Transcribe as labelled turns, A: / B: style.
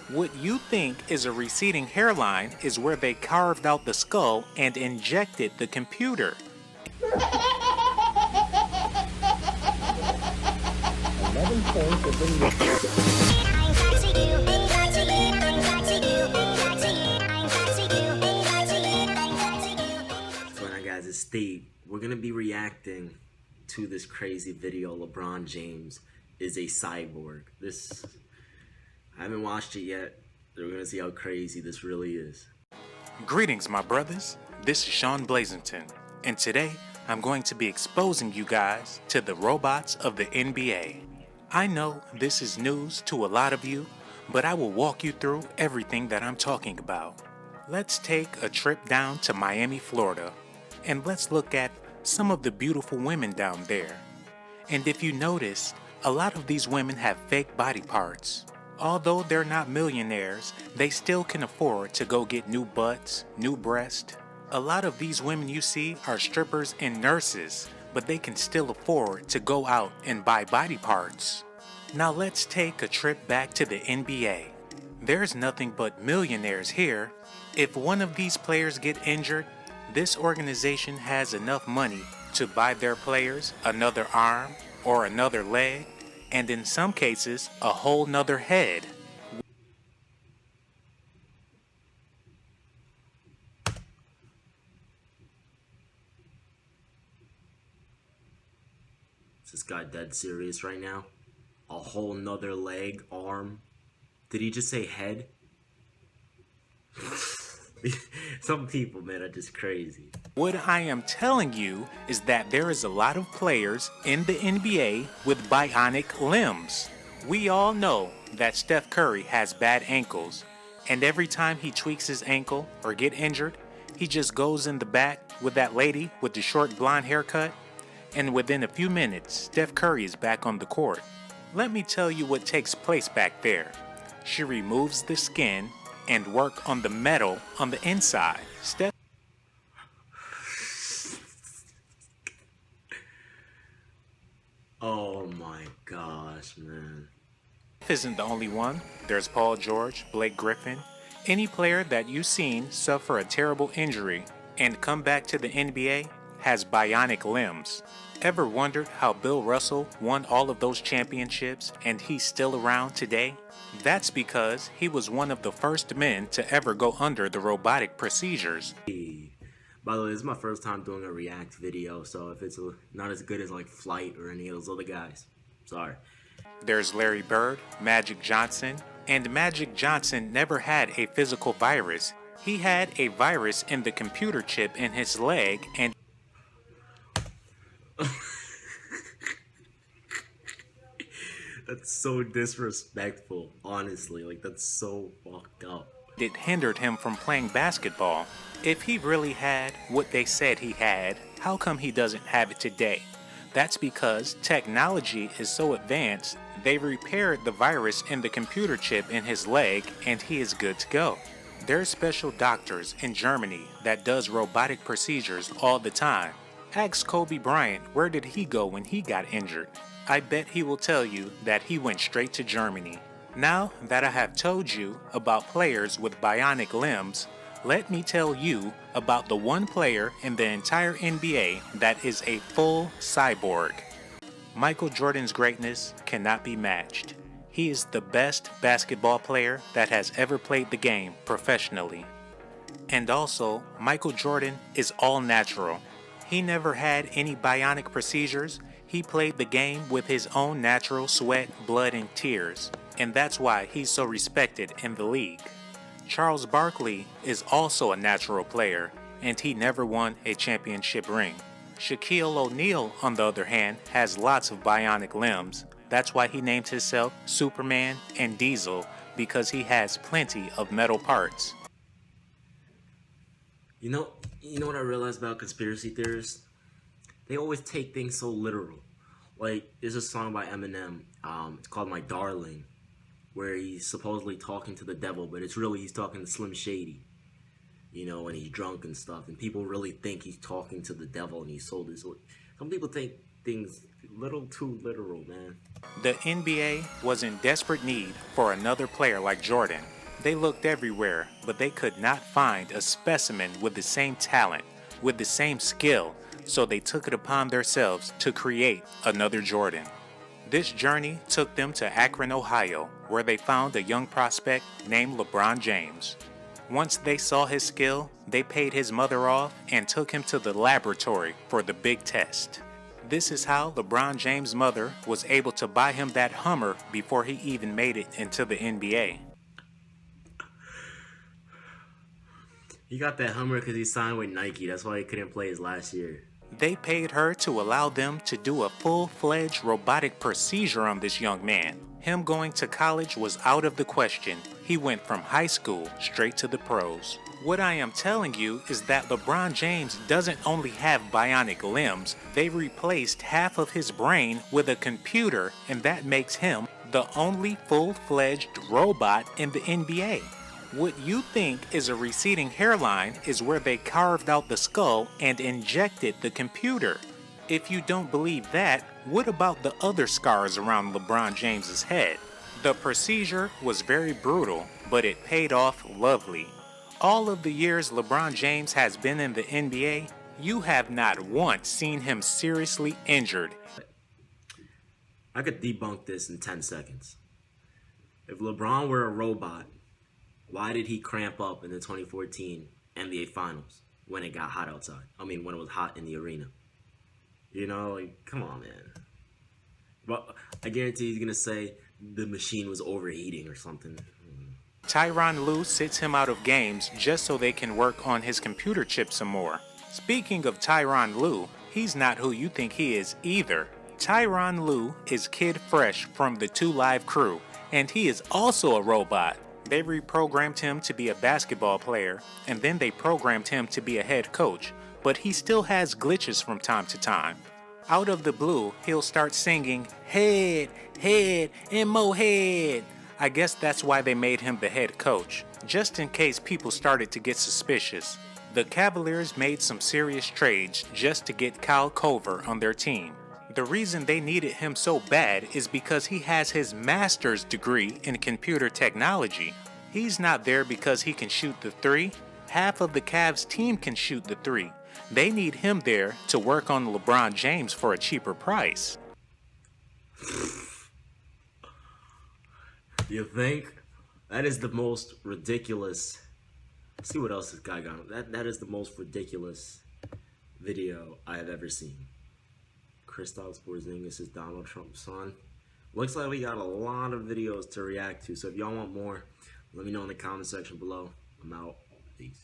A: What you think is a receding hairline is where they carved out the skull and injected the computer.
B: 11 points have been
C: What's going on, guys? It's Steve. We're gonna be reacting to this crazy video. LeBron James is a cyborg. I haven't watched it yet. We're gonna see how crazy this really is.
A: Greetings, my brothers. This is Sean Blazington, and today I'm going to be exposing you guys to the robots of the NBA. I know this is news to a lot of you, but I will walk you through everything that I'm talking about. Let's take a trip down to Miami, Florida, and let's look at some of the beautiful women down there. And if you notice, a lot of these women have fake body parts. Although they're not millionaires, they still can afford to go get new butts, new breasts. A lot of these women you see are strippers and nurses, but they can still afford to go out and buy body parts. Now let's take a trip back to the NBA. There's nothing but millionaires here. If one of these players get injured, this organization has enough money to buy their players another arm or another leg, and in some cases, a whole nother head.
C: Is this guy dead serious right now? A whole nother leg, arm. Did he just say head? Some people, man, are just crazy.
A: What I am telling you is that there is a lot of players in the NBA with bionic limbs. We all know that Steph Curry has bad ankles, and every time he tweaks his ankle or get injured, he just goes in the back with that lady with the short blonde haircut, and within a few minutes, Steph Curry is back on the court. Let me tell you what takes place back there. She removes the skin and work on the metal on the inside. Steph
C: Oh my gosh, man.
A: isn't the only one. There's Paul George, Blake Griffin. Any player that you've seen suffer a terrible injury and come back to the NBA has bionic limbs. Ever wondered how Bill Russell won all of those championships and he's still around today? That's because he was one of the first men to ever go under the robotic procedures.
C: By the way, this is my first time doing a react video, so if it's not as good as like Flight or any of those other guys, sorry.
A: There's Larry Bird, Magic Johnson, and Magic Johnson never had a physical virus. He had a virus in the computer chip in his leg, and
C: That's so disrespectful, honestly. Like, that's so fucked up.
A: it hindered him from playing basketball. If he really had what they said he had, how come he doesn't have it today? That's because technology is so advanced, they repaired the virus in the computer chip in his leg and he is good to go. There's special doctors in Germany that does robotic procedures all the time. Ask Kobe Bryant, where did he go when he got injured? I bet he will tell you that he went straight to Germany. Now that I have told you about players with bionic limbs, let me tell you about the one player in the entire NBA that is a full cyborg. Michael Jordan's greatness cannot be matched. He is the best basketball player that has ever played the game professionally. And also, Michael Jordan is all natural. He never had any bionic procedures. He played the game with his own natural sweat, blood, and tears. And that's why he's so respected in the league. Charles Barkley is also a natural player, and he never won a championship ring. Shaquille O'Neal, on the other hand, has lots of bionic limbs. That's why he named himself Superman and Diesel, because he has plenty of metal parts.
C: You know what I realized about conspiracy theorists? They always take things so literal. Like, there's a song by Eminem, it's called My Darling, where he's supposedly talking to the devil, but it's really he's talking to Slim Shady, you know, when he's drunk and stuff, and people really think he's talking to the devil and he sold his. Some people think things a little too literal, man.
A: The NBA was in desperate need for another player like Jordan. They looked everywhere, but they could not find a specimen with the same talent, with the same skill, so they took it upon themselves to create another Jordan. This journey took them to Akron, Ohio, where they found a young prospect named LeBron James. Once they saw his skill, they paid his mother off and took him to the laboratory for the big test. This is how LeBron James' mother was able to buy him that Hummer before he even made it into the NBA.
C: He got that Hummer because he signed with Nike. That's why he couldn't play his last year.
A: They paid her to allow them to do a full-fledged robotic procedure on this young man. Him going to college was out of the question. He went from high school straight to the pros. What I am telling you is that LeBron James doesn't only have bionic limbs, they replaced half of his brain with a computer, and that makes him the only full-fledged robot in the NBA. What you think is a receding hairline is where they carved out the skull and injected the computer. If you don't believe that, what about the other scars around LeBron James's head? The procedure was very brutal, but it paid off lovely. All of the years LeBron James has been in the NBA, you have not once seen him seriously injured.
C: I could debunk this in 10 seconds. If LeBron were a robot, why did he cramp up in the 2014 NBA Finals when it got hot outside? I mean, when it was hot in the arena. You know, like, come on, man. But I guarantee he's going to say the machine was overheating or something.
A: Tyronn Lue sits him out of games just so they can work on his computer chip some more. Speaking of Tyronn Lue, he's not who you think he is either. Tyronn Lue is Kid Fresh from the 2 Live crew, and he is also a robot. They reprogrammed him to be a basketball player, and then they programmed him to be a head coach, but he still has glitches from time to time. Out of the blue, he'll start singing, "Head, head, and more head." I guess that's why they made him the head coach, just in case people started to get suspicious. The Cavaliers made some serious trades just to get Kyle Korver on their team. The reason they needed him so bad is because he has his master's degree in computer technology. He's not there because he can shoot the 3. Half of the Cavs team can shoot the 3. They need him there to work on LeBron James for a cheaper price.
C: You think? That is the most ridiculous. Let's see what else this guy got. That is the most ridiculous video I have ever seen. Kristaps Porzingis is Donald Trump's son. Looks like we got a lot of videos to react to. So if y'all want more, let me know in the comment section below. I'm out. Peace.